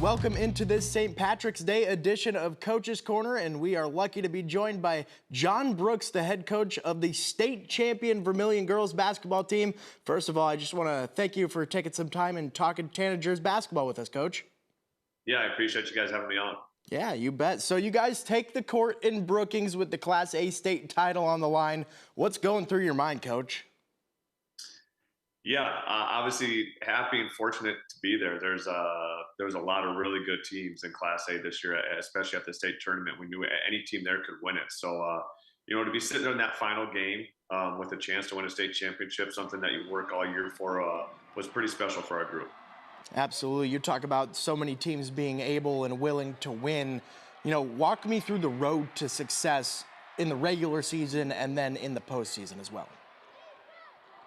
Welcome into this St. Patrick's Day edition of Coach's Corner, and we are lucky to be joined by John Brooks, the head coach of the state champion Vermillion girls basketball team. First of all, I just want to thank you for taking some time and talking Tanagers basketball with us, Coach. Yeah, I appreciate you guys having me on. Yeah, you bet. So you guys take the court in Brookings with the Class A state title on the line. What's going through your mind, Coach? Yeah, obviously happy and fortunate to be there. There's a lot of really good teams in Class A this year, especially at the state tournament. We knew any team there could win it. So, to be sitting there in that final game with a chance to win a state championship, something that you work all year for, was pretty special for our group. Absolutely. You talk about so many teams being able and willing to win. Walk me through the road to success in the regular season and then in the postseason as well.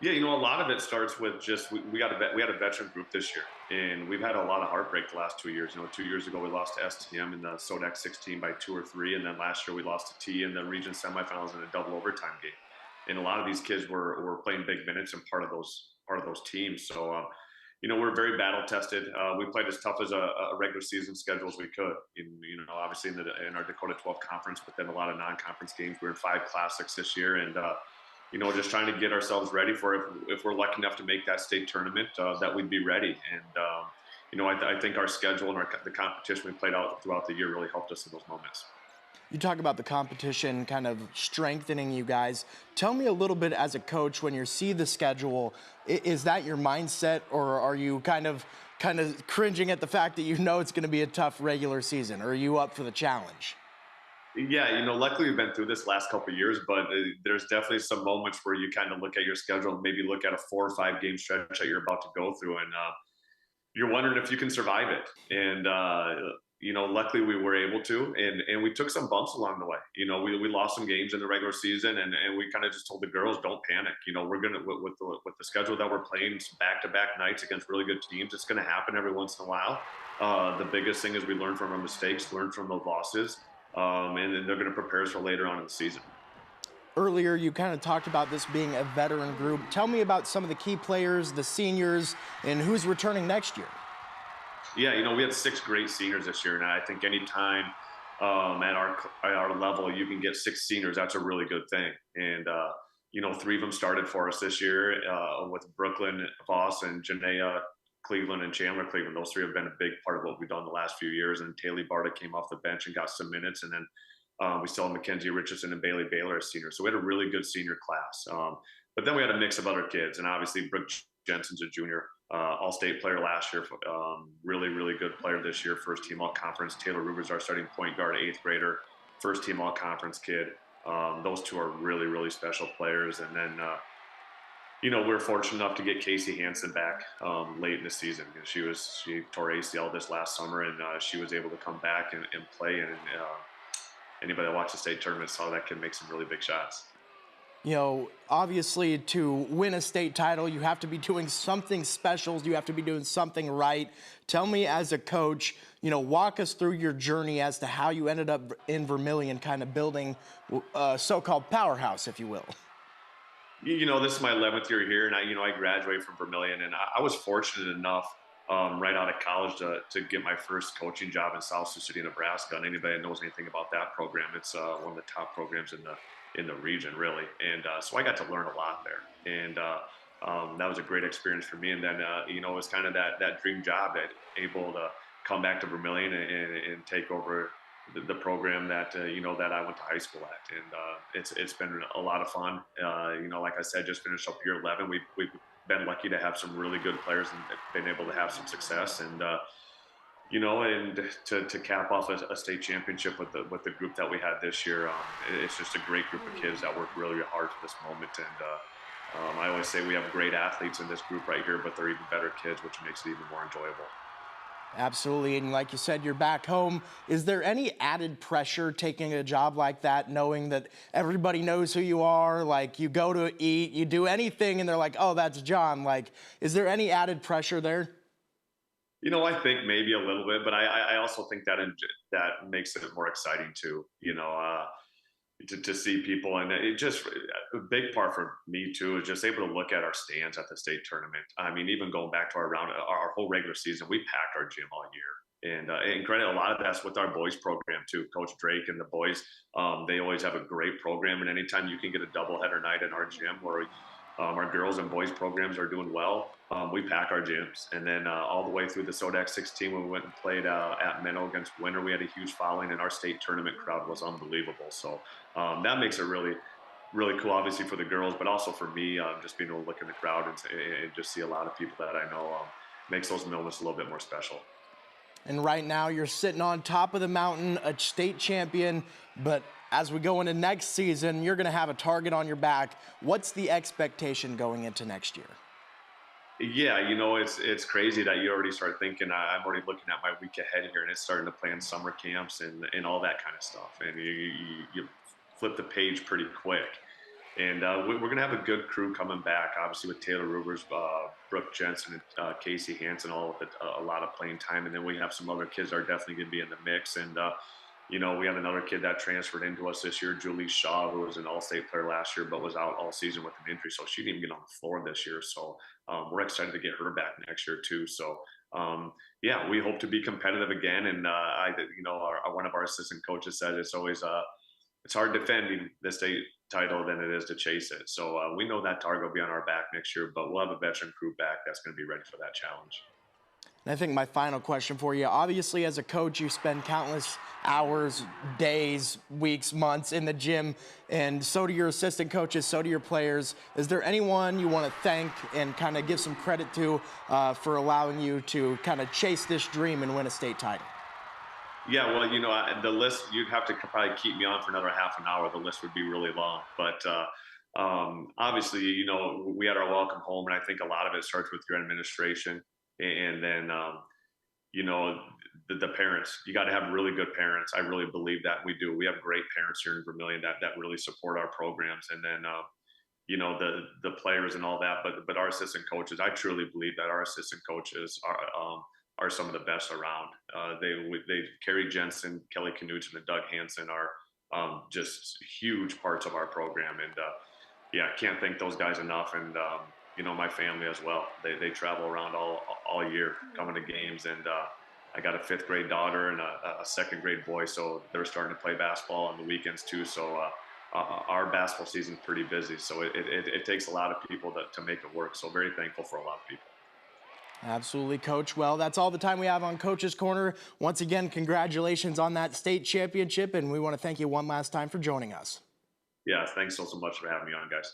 Yeah, a lot of it starts with just we had a veteran group this year, and we've had a lot of heartbreak the last 2 years. 2 years ago we lost to STM in the SODAC 16 by 2 or 3, and then last year we lost to T in the region semifinals in a double overtime game. And a lot of these kids were playing big minutes and part of those teams. So, we're very battle tested. We played as tough as a regular season schedule as we could. Obviously in our Dakota 12 conference, but then a lot of non-conference games. We're in 5 classics this year, and just trying to get ourselves ready for if we're lucky enough to make that state tournament, that we'd be ready. And, I think our schedule and the competition we played out throughout the year really helped us in those moments. You talk about the competition kind of strengthening you guys. Tell me a little bit as a coach, when you see the schedule, is that your mindset, or are you kind of cringing at the fact that it's going to be a tough regular season? Or are you up for the challenge? Yeah, luckily we've been through this last couple of years, but there's definitely some moments where you kind of look at your schedule and maybe look at a 4 or 5 game stretch that you're about to go through, and you're wondering if you can survive it. And luckily we were able to, and we took some bumps along the way. We lost some games in the regular season, and we kind of just told the girls, don't panic. We're gonna with the schedule that we're playing back-to-back nights against really good teams. It's gonna happen every once in a while. The biggest thing is we learn from our mistakes, learn from those losses. And then they're going to prepare us for later on in the season. Earlier, you kind of talked about this being a veteran group. Tell me about some of the key players, the seniors, and who's returning next year. Yeah, we had 6 great seniors this year, and I think any time at our level you can get 6 seniors, that's a really good thing. And 3 of them started for us this year with Brooklyn Voss and Janaea Cleveland and Chandler Cleveland. Those 3 have been a big part of what we've done the last few years. And Taylor Barta came off the bench and got some minutes. And then we still have Mackenzie Richardson and Bailey Baylor as seniors. So we had a really good senior class. But then we had a mix of other kids. And obviously Brooke Jensen's a junior, all-state player last year. Really, really good player this year, first team all-conference. Taylor Ruber's our starting point guard, 8th grader, first team all-conference kid. Those 2 are really, really special players. And then we're fortunate enough to get Casey Hansen back late in the season. She tore ACL this last summer, and she was able to come back and play. And anybody that watched the state tournament saw that kid make some really big shots. Obviously, to win a state title, you have to be doing something special. You have to be doing something right. Tell me, as a coach, walk us through your journey as to how you ended up in Vermillion, kind of building a so-called powerhouse, if you will. This is my 11th year here, and I graduated from Vermillion, and I was fortunate enough right out of college to get my first coaching job in South Sioux City, Nebraska. And anybody that knows anything about that program, it's one of the top programs in the region, really. And so I got to learn a lot there, and that was a great experience for me. And then it was kind of that dream job, that able to come back to Vermillion and take over the program that that I went to high school at. And it's been a lot of fun. Like I said, just finished up year 11. We've been lucky to have some really good players and been able to have some success, and and to cap off a state championship with the group that we had this year. It's just a great group of kids that work really hard for this moment. And I always say we have great athletes in this group right here, but they're even better kids, which makes it even more enjoyable. Absolutely. And like you said, you're back home. Is there any added pressure taking a job like that, knowing that everybody knows who you are? Like, you go to eat, you do anything, and they're like, oh, that's John. Like, is there any added pressure there? I think maybe a little bit, but I also think that makes it more exciting too. to see people. And it just, a big part for me too is just able to look at our stands at the state tournament. I mean, even going back to our whole regular season, we packed our gym all year. And granted, a lot of that's with our boys program too. Coach Drake and the boys, they always have a great program. And anytime you can get a doubleheader night in our gym where our girls and boys programs are doing well, we pack our gyms. And then all the way through the Sodak 16, when we went and played at Minnow against Winter, we had a huge following, and our state tournament crowd was unbelievable. So that makes it really, really cool, obviously for the girls, but also for me, just being able to look in the crowd and just see a lot of people that I know makes those moments a little bit more special. And right now you're sitting on top of the mountain, a state champion, but as we go into next season, you're going to have a target on your back. What's the expectation going into next year? Yeah, it's crazy that you already start thinking. I'm already looking at my week ahead here, and it's starting to plan summer camps and all that kind of stuff. And you flip the page pretty quick. And we're going to have a good crew coming back, obviously with Taylor Rubers, Brooke Jensen, and Casey Hansen, all with a lot of playing time. And then we have some other kids that are definitely going to be in the mix. And we had another kid that transferred into us this year, Julie Shaw, who was an all-state player last year, but was out all season with an injury, so she didn't even get on the floor this year. So we're excited to get her back next year too. So yeah, we hope to be competitive again. And one of our assistant coaches said it's always it's hard defending the state title than it is to chase it. So we know that target will be on our back next year, but we'll have a veteran crew back that's going to be ready for that challenge. And I think my final question for you, obviously as a coach, you spend countless hours, days, weeks, months in the gym, and so do your assistant coaches, so do your players. Is there anyone you want to thank and kind of give some credit to for allowing you to kind of chase this dream and win a state title? Yeah, well, the list, you'd have to probably keep me on for another half an hour. The list would be really long. But obviously, we had our welcome home, and I think a lot of it starts with your administration. And then, the parents. You got to have really good parents. I really believe that we do. We have great parents here in Vermillion that really support our programs. And then, the players and all that. But our assistant coaches, I truly believe that our assistant coaches are some of the best around. Kerry Jensen, Kelly Knudsen, and Doug Hansen are just huge parts of our program. And yeah, can't thank those guys enough. And my family as well. They travel around all year coming to games. And I got a 5th grade daughter and a 2nd grade boy, so they're starting to play basketball on the weekends too. So our basketball season's pretty busy. So it takes a lot of people to make it work. So very thankful for a lot of people. Absolutely, Coach. Well, that's all the time we have on Coach's Corner. Once again, congratulations on that state championship, and we want to thank you one last time for joining us. Yeah, thanks so much for having me on, guys.